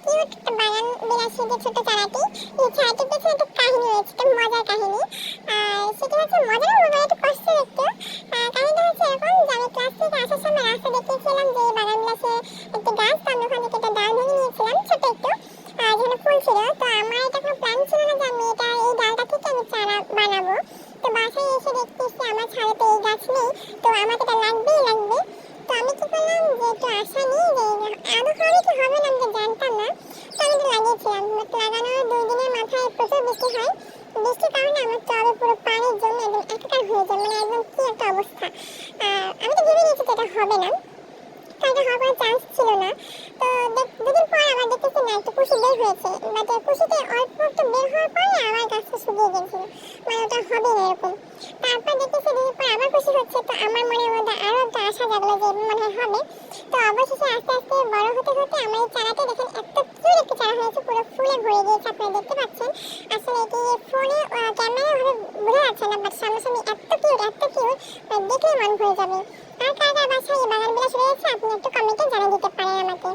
Cute একটা বাগান বিলাসী যে ছোট চারাটি, এই চারাটির পেছনে একটা কাহিনী রয়েছে, একটা মজার কাহিনী। আর সেটি হচ্ছে মজারও বলবো, একটু কষ্ট একটু। কাহিনীটা হচ্ছে এরকম যে আমি ক্লাস থেকে আসার সময় রাস্তা দেখেছিলাম যে বাগান বিলাসে একটি গাছ, তো আমি ওখান থেকে একটা ডাল ভেঙে নিয়েছিলাম ছোট একটু, যেখানে ফুল ছিল। তো আমার এটা কোনো প্ল্যান ছিল না যে আমি এটা এই ডালটা থেকে আমি চারা বানাবো। তো বাসায় এসে দেখতেছি আমার ছাদেতে এই গাছ নেই, তো আমাকে এটা লাগবেই লাগবে। তো আমি কি করলাম যে একটু আশা নিয়ে যে আদৌ হবে কি হবে না আমি তো জানতাম না, তো আমি তো লাগিয়েছিলাম। বাট লাগানোর 2 দিনের মাথায় প্রচুর বৃষ্টি হয়, বৃষ্টির কারণে আমার টবে পুরো পানির জন্য একদম একাকার হয়ে যায়, মানে একদম কি একটা অবস্থা। আমি তো ভেবে নিয়েছি যে এটা হবে না, তো এটা হওয়ার কোনো চান্স ছিল না। তো 2 দিন পর আবার দেখতেছি না একটু কুশি বের হয়েছে, বাট কুশিতে অল্প একটু বের হওয়ার পরে আবার গাছটা শুকিয়ে গেছিল, মানে ওটা হবে না এরকম। তারপর দেখতেছি 2 দিন পর আবার কুশি হচ্ছে, তো আমার মনের মধ্যে আরো একটা আশা জাগলো যে মনে হয় হবে। তো অবশেষে আস্তে আস্তে বড় হতে হতে আমার এই চারাটা দেখেন এত কিউট একটা চারা হয়েছে, পুরো ফুলে ভরে গিয়েছে, আপনারা দেখতে পাচ্ছেন। আসলে এটি ফোনে ক্যামেরায় ভাবে বোঝা যাচ্ছে না, বাট সামনাসামনি এত কিউট এত কিউট, দেখলে মন ভরে যাবে। আর কার কার বাসায় এই বাগান বিলাস রয়েছে আপনি একটু কমেন্টে জানিয়ে দিতে পারেন আমাকে।